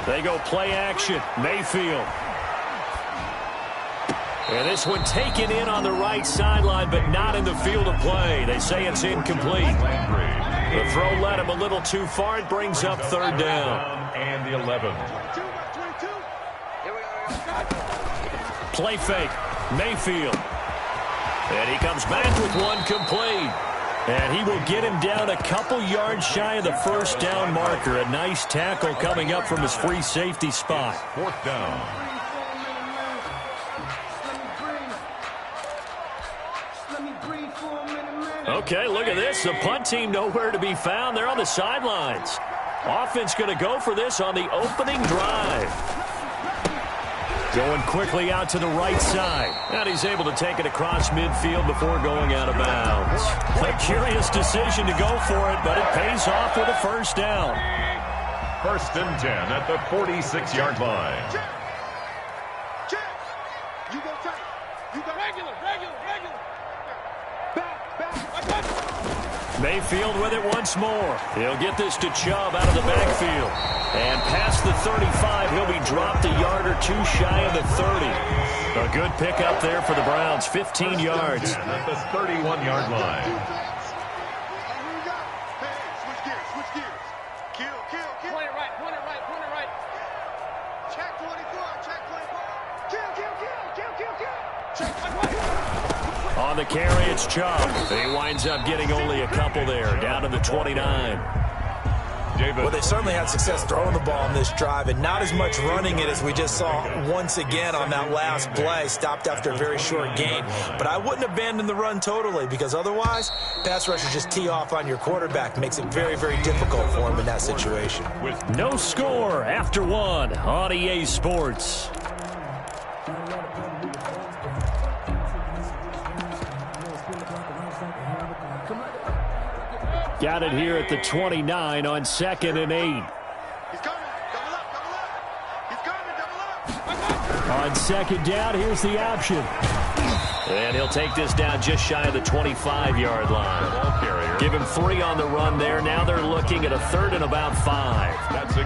They go play action. Mayfield. And this one taken in on the right sideline, but not in the field of play. They say it's incomplete. The throw led him a little too far. It brings up third down. And the 11. Play fake. Mayfield. And he comes back with one complete. And he will get him down a couple yards shy of the first down marker. A nice tackle coming up from his free safety spot. Fourth down. Okay, look at this. The punt team nowhere to be found. They're on the sidelines. Offense going to go for this on the opening drive. Going quickly out to the right side. And he's able to take it across midfield before going out of bounds. A curious decision to go for it, but it pays off with a first down. First and 10 at the 46-yard line. You go tight. You go regular. Mayfield with it once more. He'll get this to Chubb out of the backfield. And past the 35, he'll be dropped a yard or two shy of the 30. A good pickup there for the Browns, 15 yards. At the 31-yard line. Switch gears. Kill. Point it right. Check 24. Kill. Check 24. On the carry, it's Chubb. He winds up getting only a couple there, down to the 29. Well, they certainly had success throwing the ball on this drive, and not as much running it as we just saw once again on that last play. Stopped after a very short gain. But I wouldn't abandon the run totally, because otherwise, pass rushers just tee off on your quarterback. Makes it very, very difficult for him in that situation. No score after one on EA Sports. Got it here at the 29 on 2nd and 8. He's coming. Double up. He's coming. Double up. On 2nd down, here's the option. And he'll take this down just shy of the 25-yard line. Give him 3 on the run there. Now they're looking at a 3rd and about 5.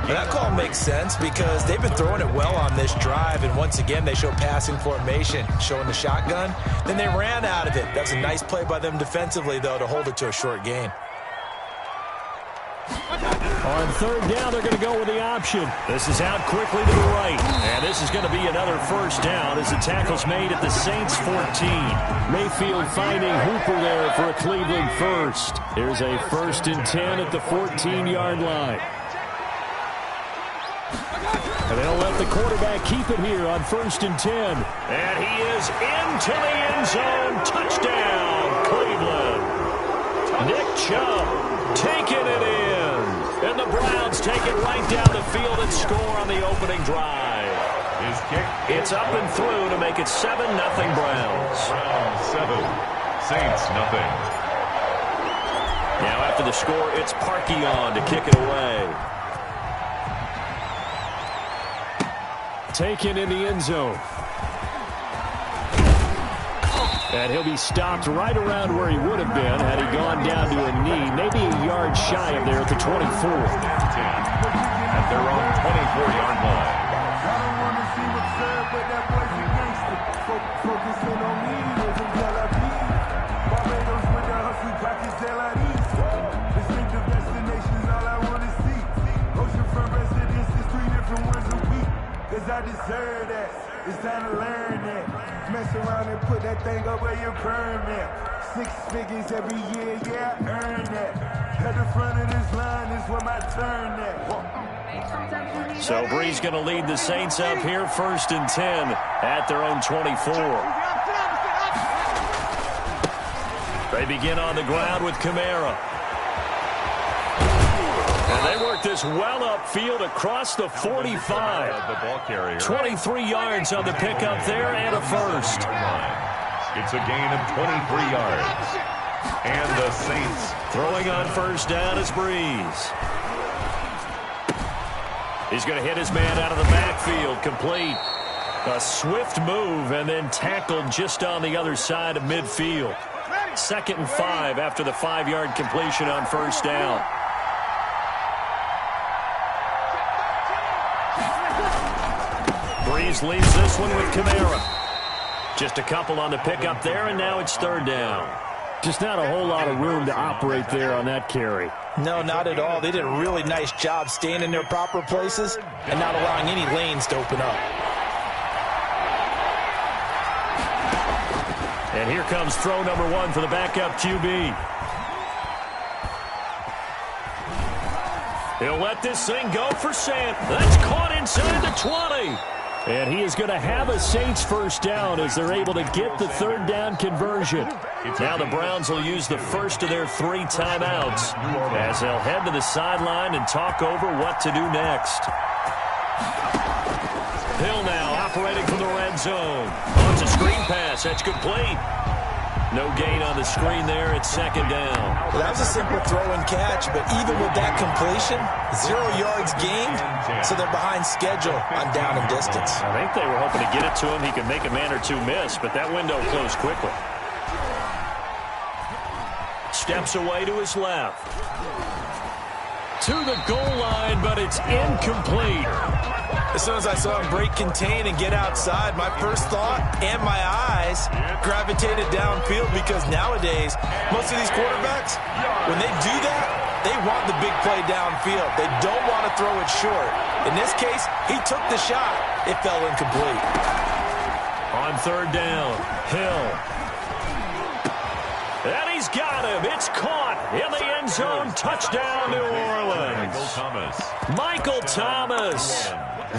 That call makes sense because they've been throwing it well on this drive, and once again they show passing formation, showing the shotgun. Then they ran out of it. That was a nice play by them defensively, though, to hold it to a short gain. On 3rd down, they're going to go with the option. This is out quickly to the right. And this is going to be another 1st down as the tackle's made at the Saints 14. Mayfield finding Hooper there for a Cleveland first. Here's a 1st and 10 at the 14-yard line. And they'll let the quarterback keep it here on 1st and 10. And he is into the end zone. Touchdown, Cleveland. Nick Chubb taking it in. And the Browns take it right down the field and score on the opening drive. His kick. It's up and through to make it 7-0 Browns. Browns 7, Saints nothing. Now after the score, it's Parkey on to kick it away. Taken in the end zone. And he'll be stopped right around where he would have been had he gone down to a knee, maybe a yard shy of there at the 24. At their own 24-yard line. I don't want to see what's up, but that boy's a gangster. Focusing on me, living Tel Aviv. Barbados with the hustle, pockets Tel Aviv. Distinctive destinations, all I want to see. Oceanfront residences, 3 different ones a week. Cause I deserve that. It's time to learn that. Mess around and put that thing up where your permit. 6 figures every year, yeah, I earn that. At the front of this line is where my turn at. So Bree's going to lead the Saints up here, 1st and 10 at their own 24. They begin on the ground with Kamara. And they work this well upfield across the 45. The ball carrier. 23 yards on the pickup there and a 1st. It's a gain of 23 yards. And the Saints throwing on 1st down is Breeze. He's going to hit his man out of the backfield, complete. A swift move and then tackled just on the other side of midfield. 2nd and 5 after the 5-yard completion on 1st down. Breeze leaves this one with Kamara. Just a couple on the pickup there, and now it's 3rd down. Just not a whole lot of room to operate there on that carry. No, not at all. They did a really nice job staying in their proper places and not allowing any lanes to open up. And here comes throw number 1 for the backup QB. He'll let this thing go for Sam. That's caught inside the 20. And he is going to have a Saints 1st down as they're able to get the 3rd down conversion. Now the Browns will use the first of their 3 timeouts as they'll head to the sideline and talk over what to do next. Hill now operating from the red zone. Oh, it's a screen pass. That's complete. No gain on the screen there. It's 2nd down. Well, that was a simple throw and catch, but even with that completion, 0 yards gained, so they're behind schedule on down and distance. I think they were hoping to get it to him. He could make a man or 2 miss, but that window closed quickly. Steps away to his left. To the goal line, but it's incomplete. As soon as I saw him break contain and get outside, my first thought and my eyes gravitated downfield because nowadays, most of these quarterbacks, when they do that, they want the big play downfield. They don't want to throw it short. In this case, he took the shot. It fell incomplete. On 3rd down, Hill. And he's He's got him. It's caught in the end zone. Touchdown, New Orleans. Michael Thomas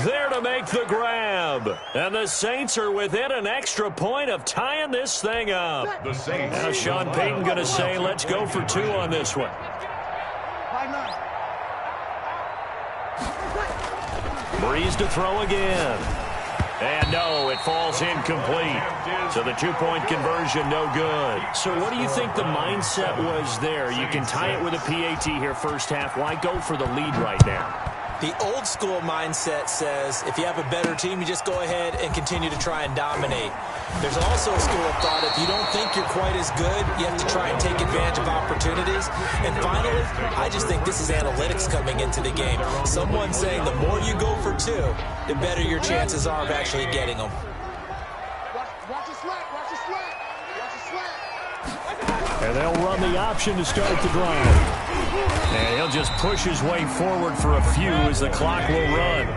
there to make the grab. And the Saints are within an extra point of tying this thing up. Now Sean Payton going to say, let's go for 2 on this one. Breeze to throw again. And no, it falls incomplete. So the 2-point conversion, no good. So what do you think the mindset was there? You can tie it with a PAT here first half. Why go for the lead right now? The old school mindset says if you have a better team, you just go ahead and continue to try and dominate. There's also a school of thought, if you don't think you're quite as good, you have to try and take advantage of opportunities. And finally, I just think this is analytics coming into the game. Someone saying the more you go for 2, the better your chances are of actually getting them. Watch the slack, watch the slack, watch the slack. And they'll run the option to start the drive. And he'll just push his way forward for a few as the clock will run.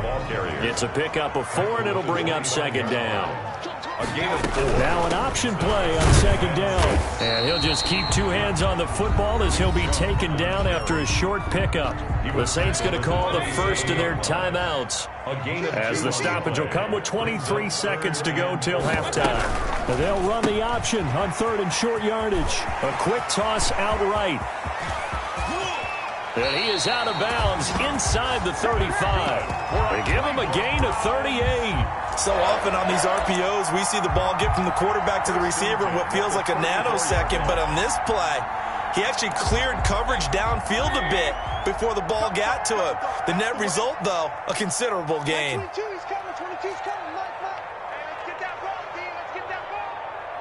It's a pickup of 4, and it'll bring up second down. Now an option play on second down. And he'll just keep 2 hands on the football as he'll be taken down after a short pickup. The Saints going to call the first of their timeouts as the stoppage will come with 23 seconds to go till halftime. And they'll run the option on 3rd and short yardage. A quick toss outright. And he is out of bounds inside the 35. They give him a gain of 38. So often on these RPOs, we see the ball get from the quarterback to the receiver in what feels like a nanosecond. But on this play, he actually cleared coverage downfield a bit before the ball got to him. The net result, though, a considerable gain. 22's coming, 22's coming. Mike. Hey, let's get that ball, D. Let's get that ball.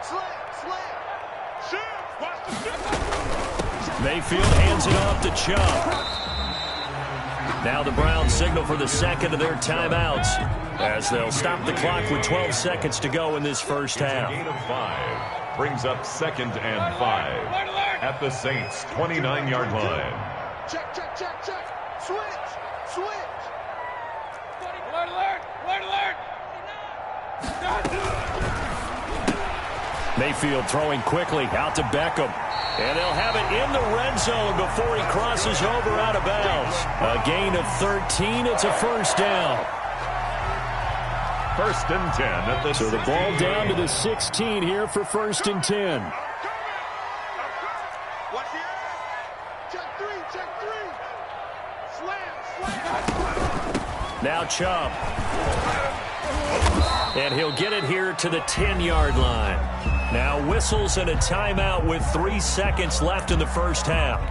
Slam. Shoot. Watch the shoot. Mayfield hands it off to Chubb. Now the Browns signal for the second of their timeouts as they'll stop the clock with 12 seconds to go in this first half. Gain of 5 brings up 2nd and 5 at the Saints' 29-yard line. Check. Switch. Alert. Mayfield throwing quickly out to Beckham. And they'll have it in the red zone before he crosses over out of bounds. A gain of 13. It's a first down. 1st and 10 at the So the ball down to the 16 here for 1st and 10. Watch the check 3. Slam. Now Chubb. And he'll get it here to the 10-yard line. Now whistles and a timeout with 3 seconds left in the first half.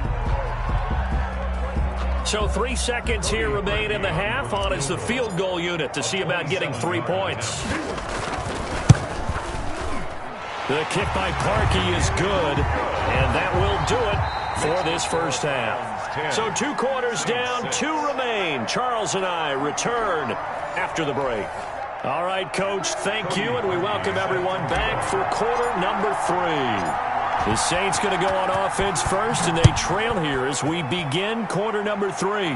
So 3 seconds here remain in the half on as the field goal unit to see about getting 3 points. The kick by Parkey is good, and that will do it for this first half. So 2 quarters down, 2 remain. Charles and I return after the break. All right, Coach, thank you, and we welcome everyone back for quarter number 3. The Saints going to go on offense first, and they trail here as we begin quarter number 3.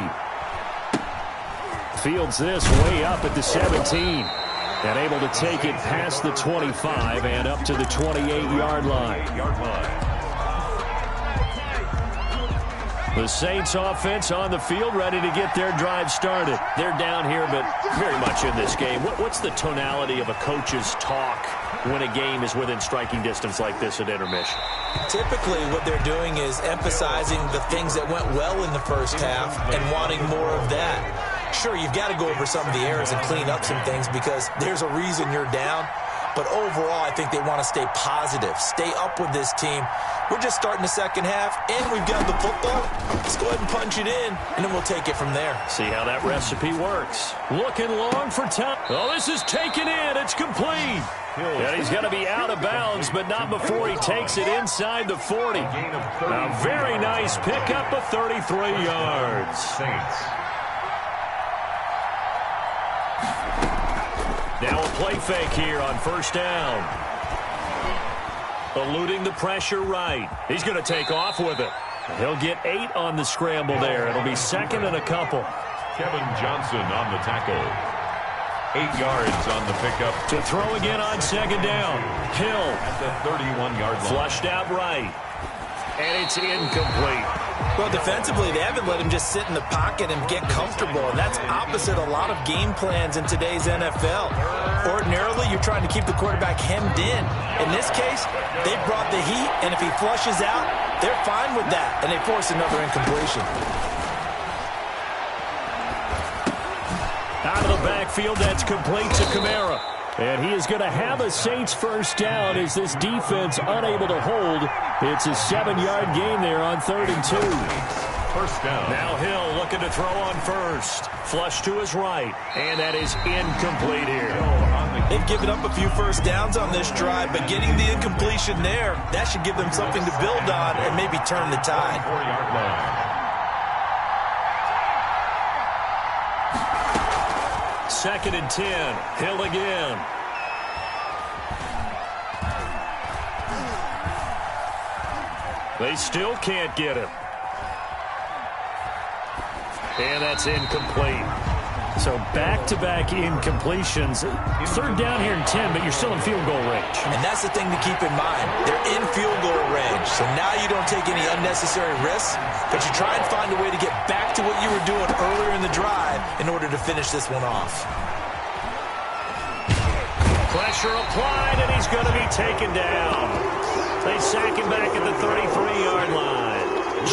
Fields this way up at the 17, and able to take it past the 25 and up to the 28-yard line. The Saints offense on the field, ready to get their drive started. They're down here, but very much in this game. What's the tonality of a coach's talk when a game is within striking distance like this at intermission? Typically, what they're doing is emphasizing the things that went well in the first half and wanting more of that. Sure, you've got to go over some of the errors and clean up some things because there's a reason you're down. But overall, I think they want to stay positive, stay up with this team. We're just starting the second half, and we've got the football. Let's go ahead and punch it in, and then we'll take it from there. See how that recipe works. Looking long for time. Oh, this is taken in. It's complete. And he's going to be out of bounds, but not before he takes it inside the 40. A very nice pickup of 33 yards. Now a play fake here on first down. Eluding the pressure right. He's going to take off with it. He'll get 8 on the scramble there. It'll be 2nd and a couple. Kevin Johnson on the tackle. 8 yards on the pickup. To throw again on second down. Hill at the 31-yard line. Flushed out right. and it's incomplete. Well, defensively, they haven't let him just sit in the pocket and get comfortable, and that's opposite a lot of game plans in today's NFL. Ordinarily, you're trying to keep the quarterback hemmed in. In this case, they brought the heat, and if he flushes out, they're fine with that, and they force another incompletion. Out of the backfield, that's complete to Kamara. And he is going to have a Saints first down as this defense unable to hold. It's a 7-yard gain there on 3rd and 2. First down. Now Hill looking to throw on first. Flush to his right, and that is incomplete here. They've given up a few first downs on this drive, but getting the incompletion there, that should give them something to build on and maybe turn the tide. 4-yard line. Second and 10. Hill again. They still can't get him. And that's incomplete. So back-to-back incompletions. 3rd down here and 10, but you're still in field goal range. And that's the thing to keep in mind. They're in field goal range. So now you don't take any unnecessary risks, but you try and find a way to get back to what you were doing earlier in the drive in order to finish this one off. Pressure applied, and he's going to be taken down. They sack him back at the 33-yard line.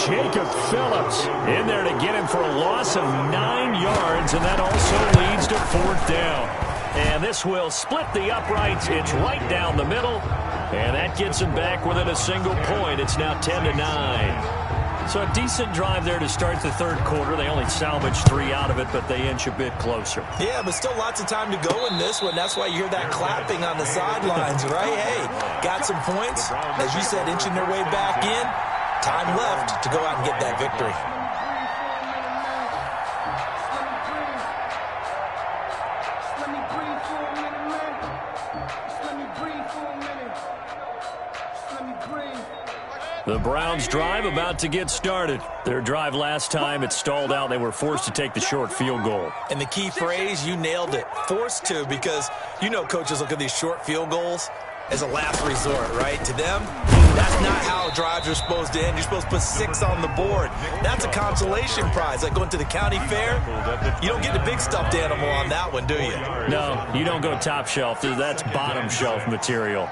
Jacob Phillips in there to get him for a loss of 9 yards, and that also leads to 4th down. And this will split the uprights. It's right down the middle, and that gets him back within a single point. It's now 10-9. So a decent drive there to start the 3rd quarter. They only salvaged 3 out of it, but they inch a bit closer. Yeah, but still lots of time to go in this one. That's why you hear that clapping on the sidelines, right? Hey, got some points. As you said, inching their way back in. Time left to go out and get that victory. The Browns drive about to get started. Their drive last time, it stalled out. They were forced to take the short field goal. And the key phrase, you nailed it. Forced to, because you know coaches look at these short field goals as a last resort, right? To them, that's not how drives are supposed to end. You're supposed to put 6 on the board. That's a consolation prize. Like going to the county fair, you don't get the big stuffed animal on that one, do you? No, you don't go top shelf. That's bottom shelf material.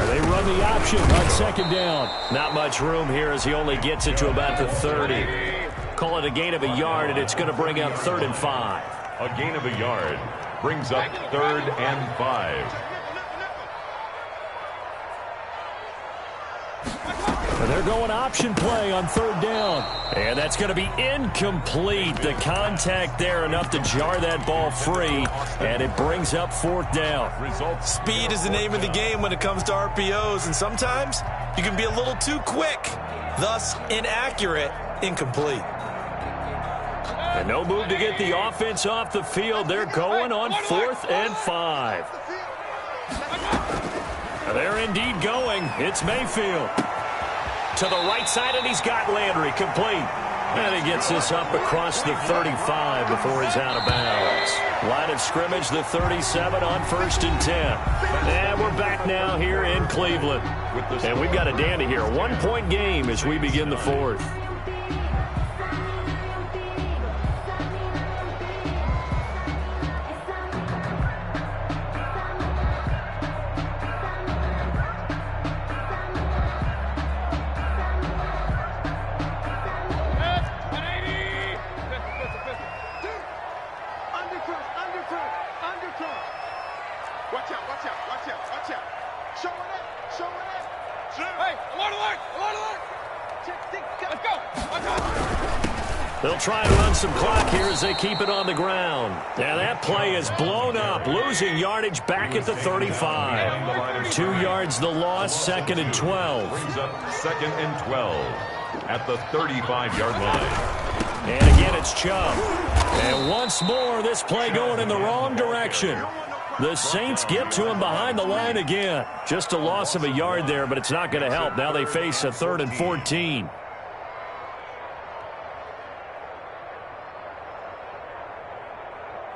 They run the option on 2nd down. Not much room here as he only gets it to about the 30. Call it a gain of a yard, and it's going to bring up 3rd and 5. A gain of a yard brings up 3rd and 5. And they're going option play on 3rd down. And that's going to be incomplete. The contact there enough to jar that ball free. And it brings up 4th down. Speed is the name of the game when it comes to RPOs. And sometimes you can be a little too quick. Thus, inaccurate, incomplete. And no move to get the offense off the field. They're going on 4th and 5. They're indeed going. It's Mayfield. To the right side, and he's got Landry complete. And he gets this up across the 35 before he's out of bounds. Line of scrimmage, the 37 on 1st and 10. And we're back now here in Cleveland. And we've got a dandy here. A 1-point game as we begin the 4th. They'll try and run some clock here as they keep it on the ground. Now that play is blown up, losing yardage back at the 35. 2 yards the loss, 2nd and 12. Brings up 2nd and 12 at the 35-yard line. And again, it's Chubb. And once more, this play going in the wrong direction. The Saints get to him behind the line again. Just a loss of a yard there, but it's not going to help. Now they face a 3rd and 14.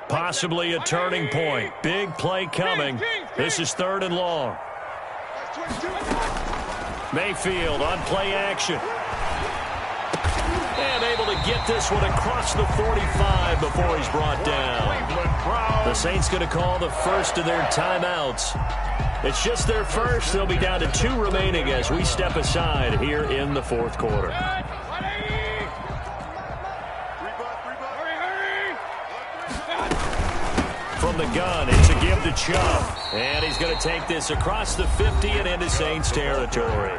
Possibly a turning point. Big play coming. This is 3rd and long. Mayfield on play action. And able to get this one across the 45 before he's brought down. The Saints going to call the first of their timeouts. It's just their first. They'll be down to 2 remaining as we step aside here in the fourth quarter. From the gun, it's a give to Chubb. And he's going to take this across the 50 and into Saints territory.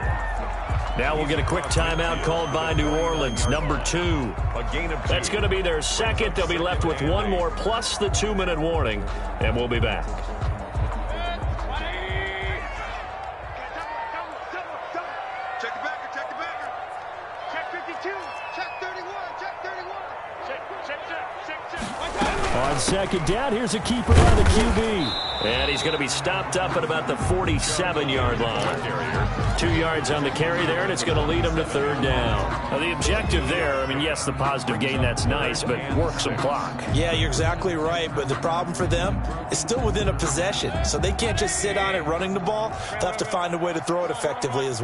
Now we'll get a quick timeout called by New Orleans, number 2. That's going to be their second. They'll be left with 1 more plus the 2-minute warning, and we'll be back. Check the backer, check the backer. Check 52, check 31, check 31. Check. On second down, here's a keeper on the QB. And he's going to be stopped up at about the 47-yard line. 2 yards on the carry there, and it's going to lead him to third down. Now, the objective there, I mean, yes, the positive gain, that's nice, but work some clock. Yeah, you're exactly right, but the problem for them is still within a possession, so they can't just sit on it running the ball. They'll have to find a way to throw it effectively as well.